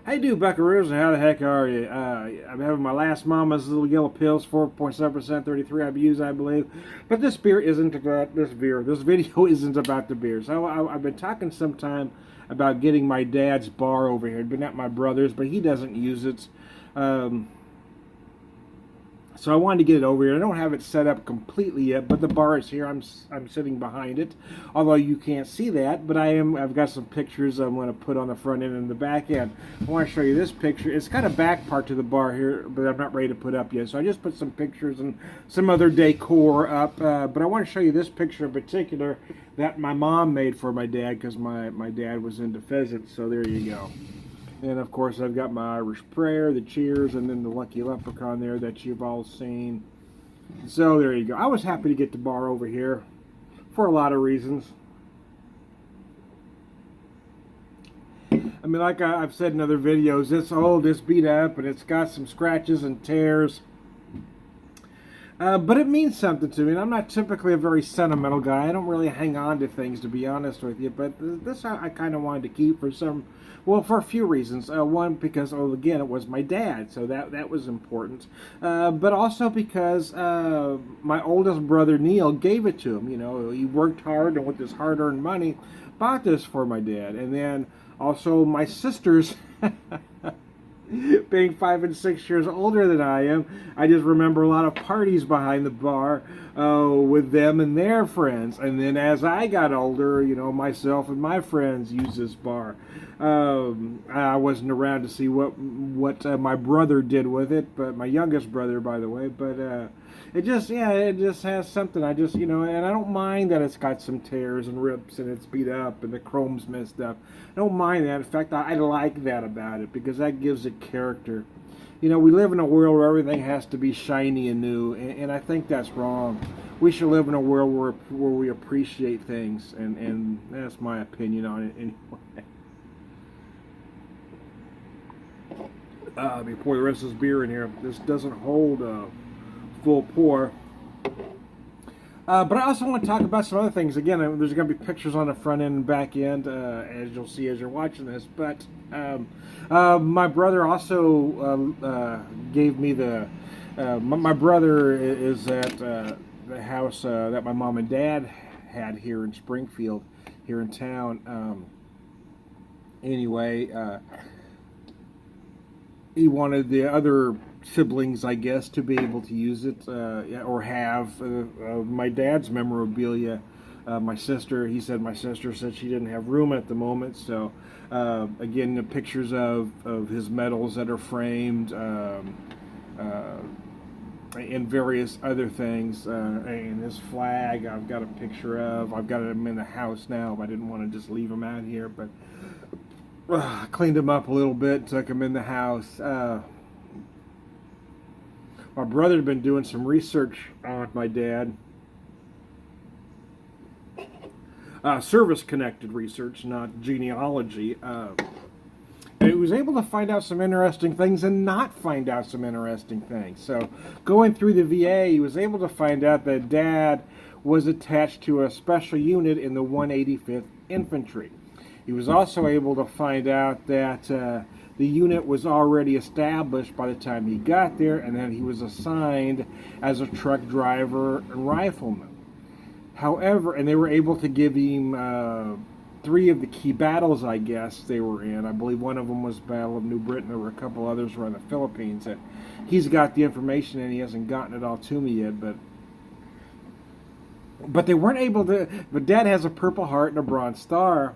Hey, dude, Buckaroos, and how the heck are you? I'm having my last Mama's little yellow pills, 4.7%, 33 IBUs, I believe. But this beer isn't about this beer. This video isn't about the beer. So I've been talking sometime about getting my dad's bar over here, but not my brother's, but he doesn't use it. Um, so I wanted to get it over here. I don't have it set up completely yet, but the bar is here. I'm sitting behind it, although you can't see that. But I've got some pictures I'm going to put on the front end and the back end. I want to show you this picture. It's got a back part to the bar here, but I'm not ready to put up yet. So I just put some pictures and some other decor up. But I want to show you this picture in particular that my mom made for my dad because my dad was into pheasants. So there you go. And of course, I've got my Irish Prayer, the Cheers, and then the Lucky Leprechaun there that you've all seen. So there you go. I was happy to get the bar over here for a lot of reasons. I mean, like I've said in other videos, it's old, it's beat up, and it's got some scratches and tears. But it means something to me, and I'm not typically a very sentimental guy. I don't really hang on to things, to be honest with you, but this I kind of wanted to keep for a few reasons. One, because, again, it was my dad, so that was important. But also because my oldest brother, Neil, gave it to him. You know, he worked hard, and with his hard-earned money, bought this for my dad. And then also my sisters... Being 5 and 6 years older than I am, I just remember a lot of parties behind the bar with them and their friends. And then as I got older, you know, myself and my friends used this bar. I wasn't around to see what my brother did with it, but my youngest brother, by the way. But it just has something. I just, you know, and I don't mind that it's got some tears and rips and it's beat up and the chrome's messed up. I don't mind that. In fact, I like that about it because that gives it character. You know, we live in a world where everything has to be shiny and new, and I think that's wrong. We should live in a world where we appreciate things, and that's my opinion on it anyway. Let me pour the rest of this beer in here. This doesn't hold a full pour. But I also want to talk about some other things. Again, there's going to be pictures on the front end and back end, as you'll see as you're watching this. But my brother also gave me the... my brother is at the house that my mom and dad had here in Springfield, here in town. Anyway, he wanted the other siblings, I guess, to be able to use it or have my dad's memorabilia. My sister, he said my sister said she didn't have room at the moment, so again, the pictures of his medals that are framed and various other things, and his flag I've got a picture of. I've got him in the house now. I didn't want to just leave him out here, but I cleaned him up a little bit, took him in the house. My brother had been doing some research on my dad. Service-connected research, not genealogy. And he was able to find out some interesting things and not find out some interesting things. So going through the VA, he was able to find out that Dad was attached to a special unit in the 185th Infantry. He was also able to find out that the unit was already established by the time he got there, and that he was assigned as a truck driver and rifleman. However, and they were able to give him 3 of the key battles, I guess, they were in. I believe one of them was Battle of New Britain. There were a couple others around the Philippines that he's got the information and he hasn't gotten it all to me yet, but they weren't able to. But Dad has a Purple Heart and a Bronze Star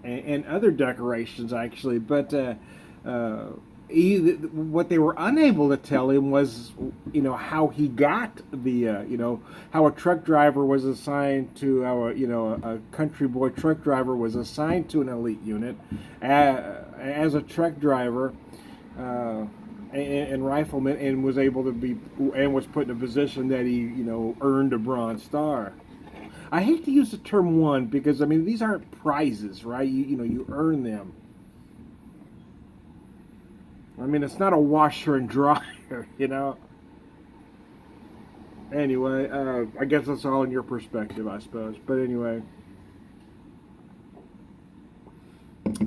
and other decorations, actually, but what they were unable to tell him was, you know, how he got the, you know, how a truck driver was assigned to, a country boy truck driver was assigned to an elite unit as a truck driver and rifleman, and was able to be, and was put in a position that he, you know, earned a Bronze Star. I hate to use the term won because, I mean, these aren't prizes, right? You know, you earn them. I mean, it's not a washer and dryer, you know. Anyway, I guess that's all in your perspective, I suppose. But anyway,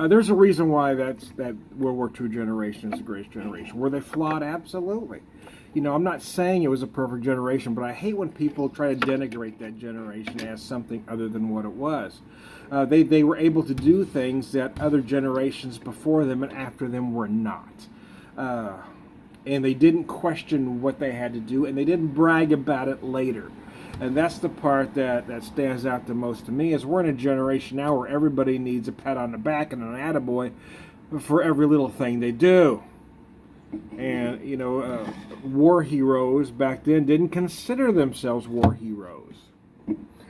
There's a reason why that World War II generation is the greatest generation. Were they flawed? Absolutely. You know, I'm not saying it was a perfect generation, but I hate when people try to denigrate that generation as something other than what it was. They were able to do things that other generations before them and after them were not. And they didn't question what they had to do, and they didn't brag about it later. And that's the part that stands out the most to me, is we're in a generation now where everybody needs a pat on the back and an attaboy for every little thing they do. And, you know, war heroes back then didn't consider themselves war heroes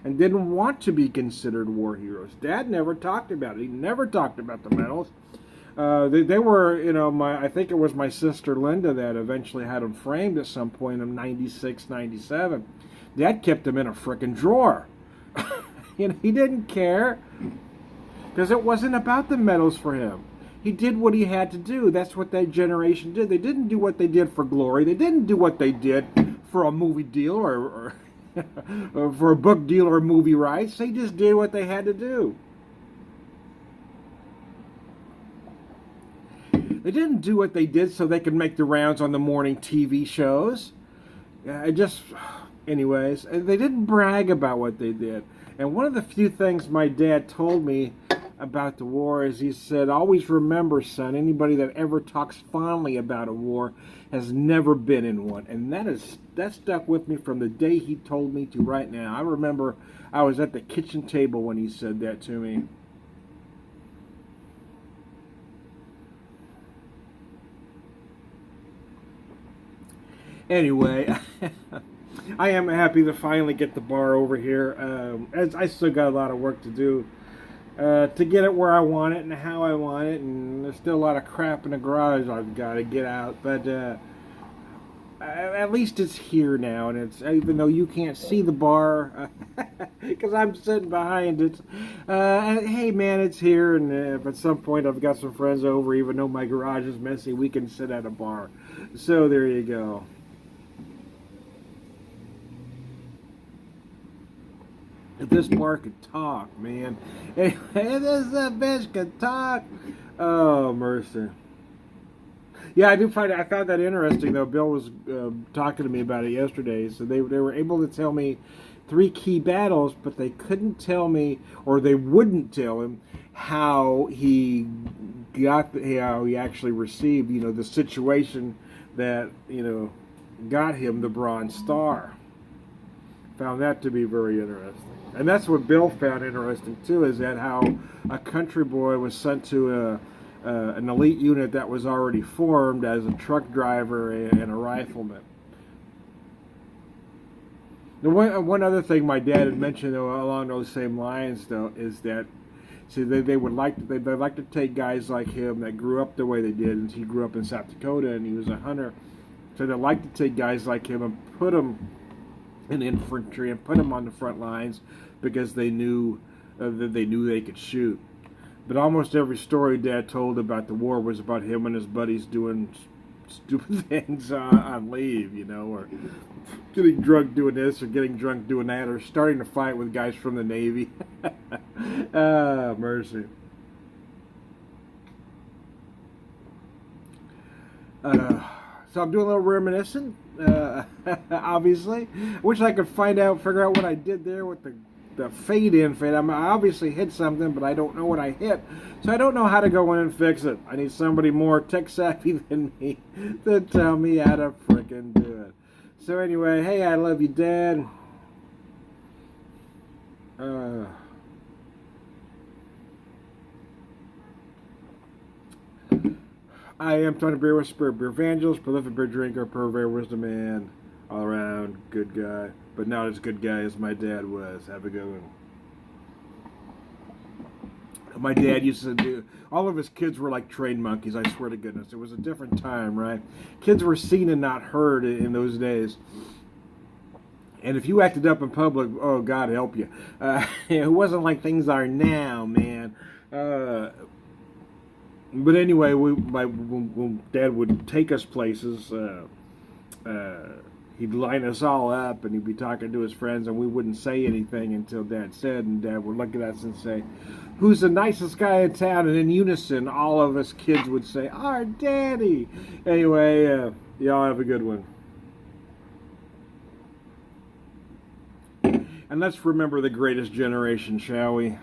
and didn't want to be considered war heroes. Dad never talked about it. He never talked about the medals. They were, you know, I think it was my sister Linda that eventually had them framed at some point in 96, 97. Dad kept them in a frickin' drawer. You know, he didn't care because it wasn't about the medals for him. He did what he had to do. That's what that generation did. They didn't do what they did for glory. They didn't do what they did for a movie deal or for a book deal or movie rights. They just did what they had to do. They didn't do what they did so they could make the rounds on the morning TV shows. Anyways, they didn't brag about what they did. And one of the few things my dad told me about the war is he said, always remember, son, anybody that ever talks fondly about a war has never been in one. And that stuck with me from the day he told me to right now. I remember I was at the kitchen table when he said that to me. Anyway, I am happy to finally get the bar over here. As I still got a lot of work to do to get it where I want it and how I want it, and there's still a lot of crap in the garage I've got to get out. But at least it's here now, and it's, even though you can't see the bar because I'm sitting behind it. Hey man, it's here, and if at some point I've got some friends over, even though my garage is messy, we can sit at a bar. So there you go. If this bar could talk, man. If this bitch could talk. Oh, mercy. Yeah, I found that interesting, though. Bill was talking to me about it yesterday. So they were able to tell me 3 key battles, but they couldn't tell me, or they wouldn't tell him, how he actually received, you know, the situation that, you know, got him the Bronze Star. Found that to be very interesting. And that's what Bill found interesting too, is that how a country boy was sent to an elite unit that was already formed as a truck driver and a rifleman. The one other thing my dad had mentioned, though, along those same lines, though, is that they'd like to take guys like him that grew up the way they did, and he grew up in South Dakota and he was a hunter. So they'd like to take guys like him and put them in infantry and put them on the front lines because they knew they could shoot. But almost every story Dad told about the war was about him and his buddies doing stupid things on leave, you know, or getting drunk doing this or getting drunk doing that, or starting to fight with guys from the Navy. Ah, mercy. So I'm doing a little reminiscing, obviously. Wish I could figure out what I did there with the fade-in fade. I obviously hit something, but I don't know what I hit. So I don't know how to go in and fix it. I need somebody more tech-savvy than me to tell me how to frickin' do it. So anyway, hey, I love you, Dad. I am Tony Beer with Spirit Beer Evangelist, prolific beer drinker, purveyor, wisdom man, all around good guy, but not as good guy as my dad was. Have a good one. My dad used to do, all of his kids were like trained monkeys, I swear to goodness. It was a different time, right? Kids were seen and not heard in those days. And if you acted up in public, oh, God help you. It wasn't like things are now, man. But anyway, when Dad would take us places, he'd line us all up, and he'd be talking to his friends, and we wouldn't say anything until Dad said, and Dad would look at us and say, "Who's the nicest guy in town?" And in unison, all of us kids would say, "Our Daddy." Anyway, y'all have a good one. And let's remember the greatest generation, shall we?